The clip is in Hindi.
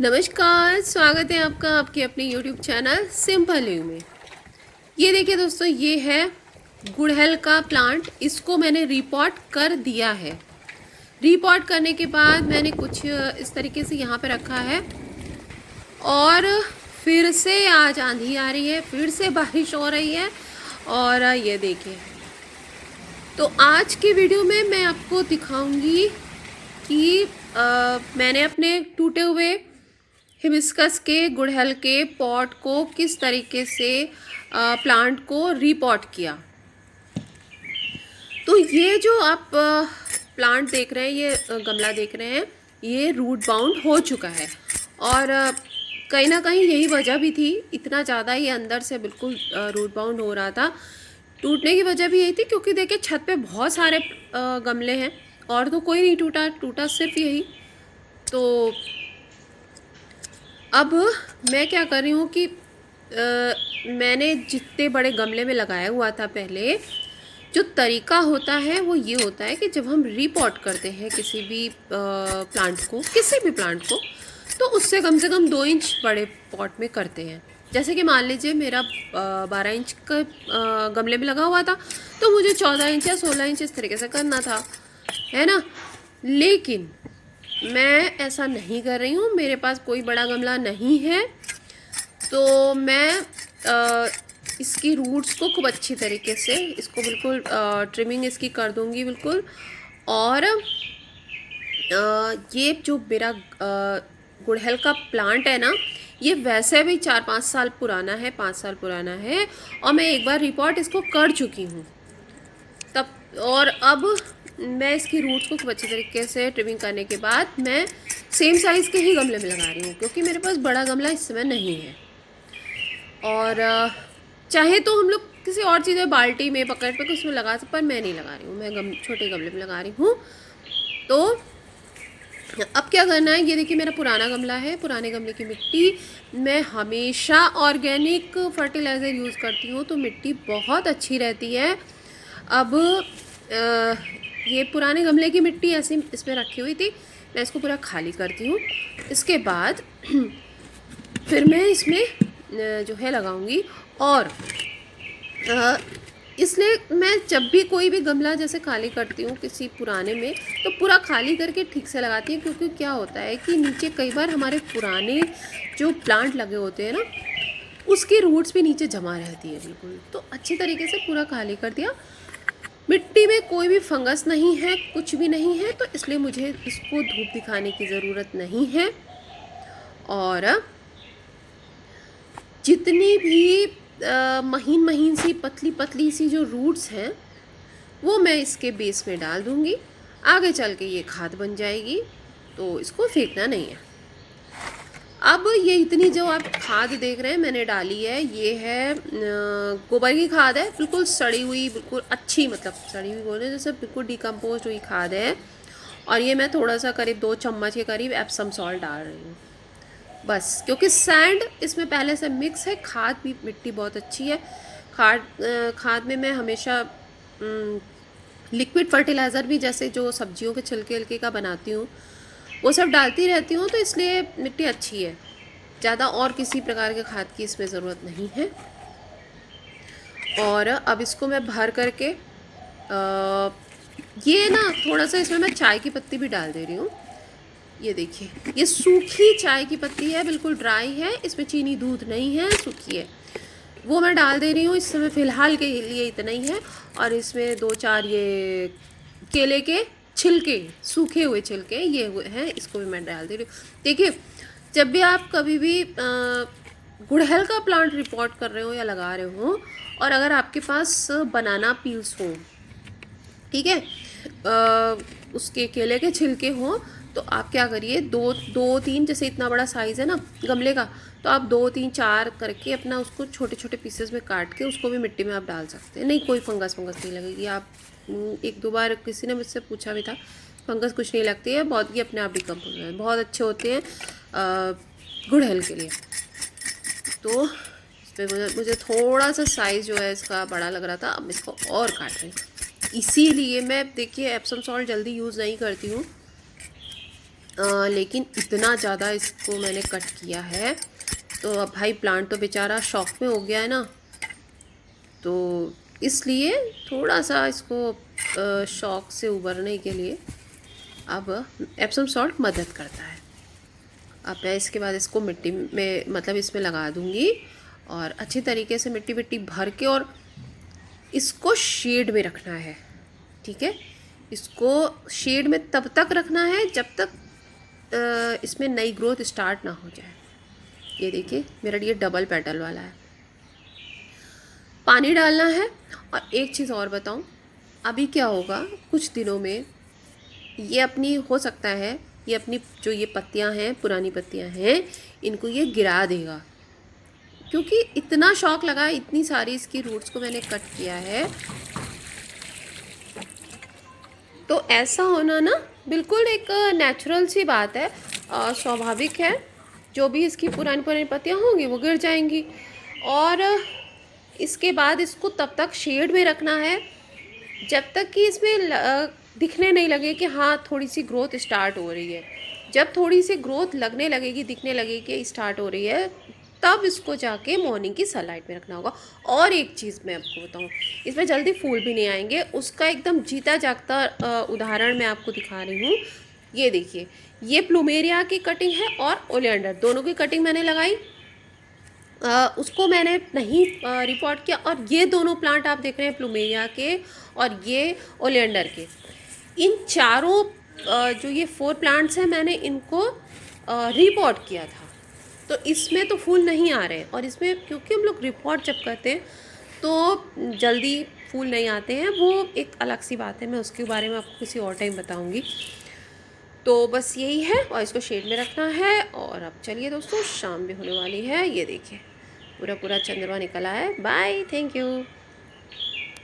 नमस्कार, स्वागत है आपका आपके अपने YouTube चैनल सिंपल यू में। ये देखिए दोस्तों, ये है गुड़हल का प्लांट। इसको मैंने रिपॉट कर दिया है। रिपॉट करने के बाद मैंने कुछ इस तरीके से यहाँ पे रखा है और फिर से आज आंधी आ रही है, फिर से बारिश हो रही है। और ये देखिए, तो आज की वीडियो में मैं आपको दिखाऊंगी कि मैंने अपने टूटे हुए हिबिस्कस के गुड़हल के पॉट को किस तरीके से प्लांट को रीपॉट किया। तो ये जो आप प्लांट देख रहे हैं, ये गमला देख रहे हैं, ये रूट बाउंड हो चुका है। और कहीं ना कहीं यही वजह भी थी, इतना ज़्यादा ये अंदर से बिल्कुल रूट बाउंड हो रहा था। टूटने की वजह भी यही थी क्योंकि देखिए छत पे बहुत सारे गमले हैं और तो कोई नहीं टूटा सिर्फ यही। तो अब मैं क्या कर रही हूँ कि मैंने जितने बड़े गमले में लगाया हुआ था पहले, जो तरीका होता है वो ये होता है कि जब हम रीपॉट करते हैं किसी भी प्लांट को, किसी भी प्लांट को, तो उससे कम से कम 2 इंच बड़े पॉट में करते हैं। जैसे कि मान लीजिए मेरा 12 इंच का गमले में लगा हुआ था, तो मुझे 14 इंच या 16 इंच इस तरीके से करना था, है ना। लेकिन मैं ऐसा नहीं कर रही हूँ, मेरे पास कोई बड़ा गमला नहीं है, तो मैं इसकी रूट्स को खूब अच्छी तरीके से इसको बिल्कुल ट्रिमिंग इसकी कर दूँगी बिल्कुल। और ये जो मेरा गुड़हल का प्लांट है ना, ये वैसे भी 4-5 साल पुराना है, 5 साल पुराना है, और मैं एक बार रिपोर्ट इसको कर चुकी हूँ तब। और अब मैं इसकी रूट्स को खूब अच्छी तरीके से ट्रिमिंग करने के बाद मैं सेम साइज़ के ही गमले में लगा रही हूँ, क्योंकि मेरे पास बड़ा गमला इस समय नहीं है। और चाहे तो हम लोग किसी और चीज़ में, बाल्टी में, बकेट पे उसमें लगा सकते, पर मैं नहीं लगा रही हूँ, मैं छोटे गमले में लगा रही हूँ। तो अब क्या करना है, ये देखिए मेरा पुराना गमला है। पुराने गमले की मिट्टी मैं हमेशा ऑर्गेनिक फर्टिलाइज़र यूज़ करती हूँ, तो मिट्टी बहुत अच्छी रहती है। अब ये पुराने गमले की मिट्टी ऐसी इसमें रखी हुई थी, मैं इसको पूरा खाली करती हूँ। इसके बाद फिर मैं इसमें जो है लगाऊंगी। और इसलिए मैं जब भी कोई भी गमला जैसे खाली करती हूँ किसी पुराने में, तो पूरा खाली करके ठीक से लगाती हूँ, क्योंकि क्या होता है कि नीचे कई बार हमारे पुराने जो प्लांट लगे होते हैं ना, उसकी रूट्स भी नीचे जमा रहती है बिल्कुल। तो अच्छी तरीके से पूरा खाली कर दिया। मिट्टी में कोई भी फंगस नहीं है, कुछ भी नहीं है, तो इसलिए मुझे इसको धूप दिखाने की ज़रूरत नहीं है। और जितनी भी महीन महीन सी पतली पतली सी जो रूट्स हैं, वो मैं इसके बेस में डाल दूँगी। आगे चल के ये खाद बन जाएगी, तो इसको फेंकना नहीं है। अब ये इतनी जो आप खाद देख रहे हैं मैंने डाली है, ये है गोबर की खाद है, बिल्कुल सड़ी हुई, बिल्कुल अच्छी, मतलब सड़ी हुई बोले जैसे बिल्कुल डिकम्पोज हुई खाद है। और ये मैं थोड़ा सा करीब 2 चम्मच के करीब एप्सम सॉल्ट डाल रही हूँ बस, क्योंकि सैंड इसमें पहले से मिक्स है। खाद भी, मिट्टी बहुत अच्छी है। खाद में मैं हमेशा लिक्विड फर्टिलाइज़र भी, जैसे जो सब्जियों के छिलके हल्के का बनाती हूँ, वो सब डालती रहती हूँ, तो इसलिए मिट्टी अच्छी है। ज़्यादा और किसी प्रकार के खाद की इसमें ज़रूरत नहीं है। और अब इसको मैं भर करके ये ना थोड़ा सा इसमें मैं चाय की पत्ती भी डाल दे रही हूँ। ये देखिए, ये सूखी चाय की पत्ती है, बिल्कुल ड्राई है, इसमें चीनी दूध नहीं है, सूखी है, वो मैं डाल दे रही हूँ इस समय फ़िलहाल के लिए इतना ही है। और इसमें 2-4 ये केले के छिलके, सूखे हुए छिलके ये हुए हैं, इसको भी मैं डाल दे रही हूँ। देखिए, जब भी आप कभी भी गुड़हल का प्लांट रिपोर्ट कर रहे हो या लगा रहे हो, और अगर आपके पास बनाना पील्स हो, ठीक है, उसके केले के छिलके हों, तो आप क्या करिए, 2-3, जैसे इतना बड़ा साइज़ है ना गमले का, तो आप 2-3-4 करके अपना उसको छोटे छोटे पीसेस में काट के उसको भी मिट्टी में आप डाल सकते हैं। नहीं, कोई फंगस नहीं लगेगी। आप 1-2 बार किसी ने मुझसे पूछा भी था, फंगस कुछ नहीं लगती है, बहुत, ये अपने आप डिकम्पोज है, बहुत अच्छे होते हैं गुड़हल के लिए। तो इस पर मुझे थोड़ा सा साइज़ जो है इसका बड़ा लग रहा था, अब इसको और काट रही हूँ। इसीलिए मैं, देखिए, एप्सम सॉल्ट जल्दी यूज़ नहीं करती हूँ, लेकिन इतना ज़्यादा इसको मैंने कट किया है, तो अब भाई प्लांट तो बेचारा शॉक में हो गया है ना, तो इसलिए थोड़ा सा इसको शॉक से उबरने के लिए अब एप्सम सॉल्ट मदद करता है। अब मैं इसके बाद इसको मिट्टी में मतलब इसमें लगा दूँगी और अच्छी तरीके से मिट्टी विट्टी भर के, और इसको शेड में रखना है। ठीक है, इसको शेड में तब तक रखना है जब तक इसमें नई ग्रोथ स्टार्ट ना हो जाए। ये देखिए मेरा ये डबल पेटल वाला है। पानी डालना है। और एक चीज़ और बताऊं, अभी क्या होगा कुछ दिनों में ये अपनी हो सकता है ये अपनी जो ये पत्तियां हैं, पुरानी पत्तियां हैं, इनको ये गिरा देगा, क्योंकि इतना शौक लगा है, इतनी सारी इसकी रूट्स को मैंने कट किया है। तो ऐसा होना ना बिल्कुल एक नेचुरल सी बात है, स्वाभाविक है। जो भी इसकी पुरानी पुरानी पत्तियां होंगी वो गिर जाएंगी। और इसके बाद इसको तब तक शेड में रखना है जब तक कि इसमें दिखने नहीं लगे कि हाँ थोड़ी सी ग्रोथ स्टार्ट हो रही है। जब थोड़ी सी ग्रोथ लगने लगेगी, दिखने लगेगी कि स्टार्ट हो रही है, तब इसको जाके मॉर्निंग की सनलाइट में रखना होगा। और एक चीज़ मैं आपको बताऊँ, इसमें जल्दी फूल भी नहीं आएंगे, उसका एकदम जीता जागता उदाहरण मैं आपको दिखा रही हूँ। ये देखिए, ये प्लूमेरिया की कटिंग है और ओलियंडर, दोनों की कटिंग मैंने लगाई। उसको मैंने नहीं रिपोर्ट किया। और ये दोनों प्लांट आप देख रहे हैं प्लूमेरिया के और ये ओलियंडर के, इन चारों जो ये 4 प्लांट्स हैं मैंने इनको रिपोर्ट किया था। तो इसमें तो फूल नहीं आ रहे, और इसमें क्योंकि हम लोग रिपोर्ट जब करते हैं तो जल्दी फूल नहीं आते हैं, वो एक अलग सी बात है, मैं उसके बारे में आपको किसी और टाइम बताऊंगी। तो बस यही है, और इसको शेड में रखना है। और अब चलिए दोस्तों, शाम भी होने वाली है। ये देखिए पूरा पूरा चंद्रमा निकला है। Bye, thank you.